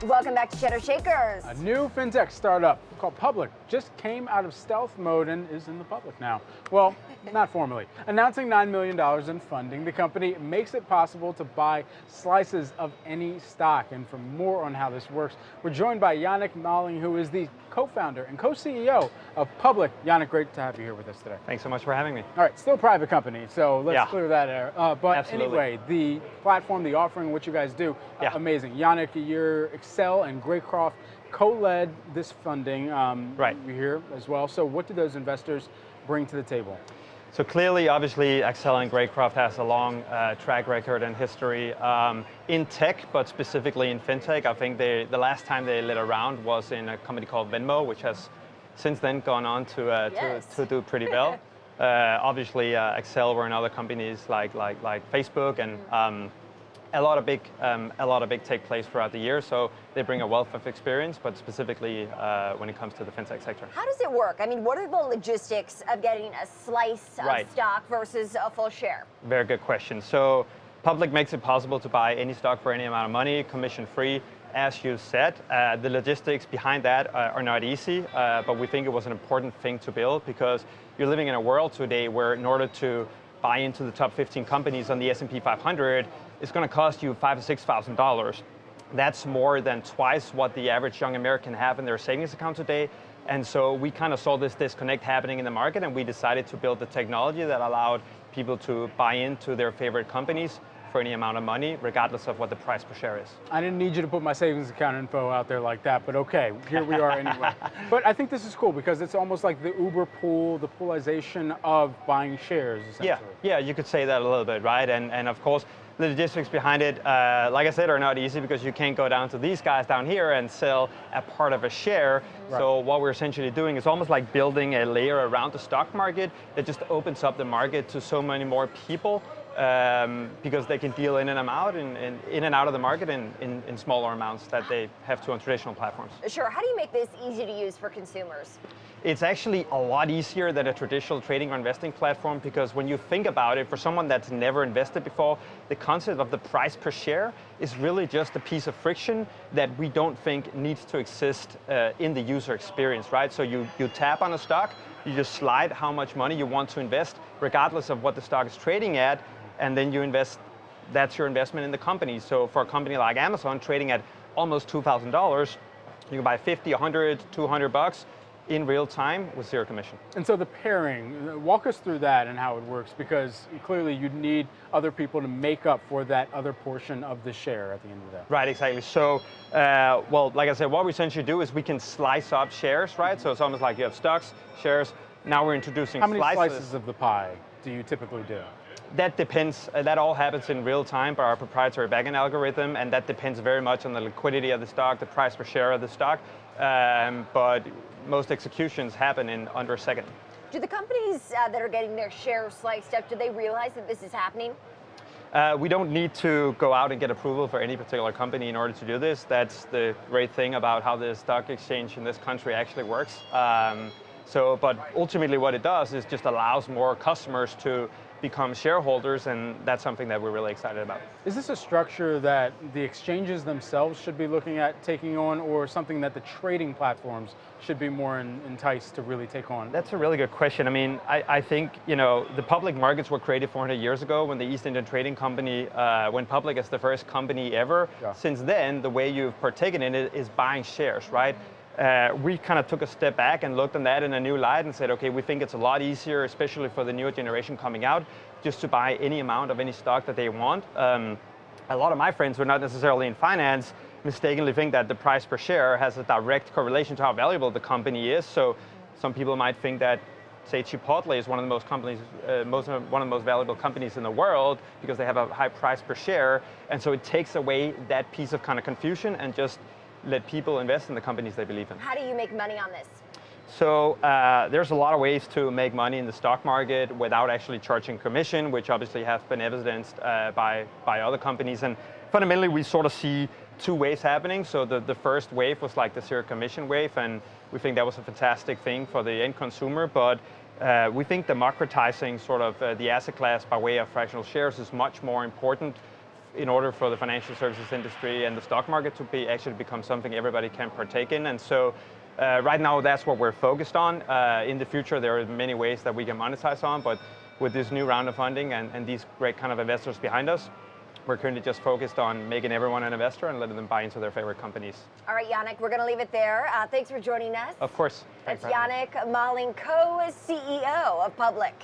Welcome back to Cheddar Shakers. A new fintech startup called Public just came out of stealth mode and is in the public now. Well, not formally. Announcing $9 million in funding, the company makes it possible to buy slices of any stock. And for more on how this works, we're joined by Yannick Malling, who is the co-founder and co-CEO of Public. Yannick, great to have you here with us today. Thanks so much for having me. All right, still a private company, so let's clear that air. But Absolutely. Anyway, the platform, the offering, what you guys do, amazing. Yannick, your Excel and Greycroft co-led this funding right here as well. So what do those investors bring to the table? So clearly, obviously, Excel and Greycroft has a long track record and history in tech, but specifically in fintech. I think the last time they lit a round was in a company called Venmo, which has since then gone on to do pretty well. Obviously, Excel were in other companies like Facebook, and a lot of big tech plays throughout the year. So they bring a wealth of experience, but specifically when it comes to the fintech sector. How does it work? I mean, what are the logistics of getting a slice of stock versus a full share? Very good question. So Public makes it possible to buy any stock for any amount of money, commission-free. As you said, the logistics behind that are not easy, but we think it was an important thing to build because you're living in a world today where in order to buy into the top 15 companies on the S&P 500, it's going to cost you $5,000 to $6,000. That's more than twice what the average young American have in their savings account today. And so we kind of saw this disconnect happening in the market, and we decided to build the technology that allowed people to buy into their favorite companies for any amount of money, regardless of what the price per share is. I didn't need you to put my savings account info out there like that, but okay, here we are anyway. But I think this is cool because it's almost like the Uber pool, the poolization of buying shares, essentially. Yeah, you could say that a little bit, right? And of course, the logistics behind it, like I said, are not easy because you can't go down to these guys down here and sell a part of a share. Right. So what we're essentially doing is almost like building a layer around the stock market that just opens up the market to so many more people because they can deal in and out of the market in smaller amounts that they have to on traditional platforms. Sure. How do you make this easy to use for consumers? It's actually a lot easier than a traditional trading or investing platform because when you think about it, for someone that's never invested before, the concept of the price per share is really just a piece of friction that we don't think needs to exist in the user experience, right? So you tap on a stock, you just slide how much money you want to invest, regardless of what the stock is trading at, and then you invest. That's your investment in the company. So for a company like Amazon trading at almost $2,000, you can buy 50, 100, 200 bucks in real time with zero commission. And so the pairing, walk us through that and how it works, because clearly you'd need other people to make up for that other portion of the share at the end of the day. Right, exactly. So, well, like I said, what we essentially do is we can slice up shares, right? So it's almost like you have stocks, shares. Now we're introducing slices. How many slices slices of the pie do you typically do? That depends. That all happens in real time by our proprietary backend algorithm, and that depends very much on the liquidity of the stock, the price per share of the stock. But most executions happen in under a second. Do the companies that are getting their shares sliced up, do they realize that this is happening? We don't need to go out and get approval for any particular company in order to do this. That's the great thing about how the stock exchange in this country actually works. But ultimately what it does is just allows more customers to become shareholders, and that's something that we're really excited about. Is this a structure that the exchanges themselves should be looking at taking on, or something that the trading platforms should be more enticed to really take on? That's a really good question. I mean, I think, the public markets were created 400 years ago when the East Indian Trading Company went public as the first company ever. Yeah. Since then, the way you've partaken in it is buying shares, right? We kind of took a step back and looked on that in a new light and said, okay, we think it's a lot easier, especially for the newer generation coming out, just to buy any amount of any stock that they want. A lot of my friends who are not necessarily in finance mistakenly think that the price per share has a direct correlation to how valuable the company is. So some people might think that, say, Chipotle is one of the one of the most valuable companies in the world because they have a high price per share. And so it takes away that piece of kind of confusion and just let people invest in the companies they believe in. How do you make money on this? So there's a lot of ways to make money in the stock market without actually charging commission, which obviously have been evidenced by other companies. And fundamentally, we sort of see two waves happening. So the first wave was like the zero commission wave, and we think that was a fantastic thing for the end consumer. But we think democratizing sort of the asset class by way of fractional shares is much more important in order for the financial services industry and the stock market to actually become something everybody can partake in. And so right now, that's what we're focused on. In the future, there are many ways that we can monetize on, but with this new round of funding and these great kind of investors behind us, we're currently just focused on making everyone an investor and letting them buy into their favorite companies. All right, Yannick, we're going to leave it there. Thanks for joining us. Of course. That's Yannick Malling, co-CEO of Public.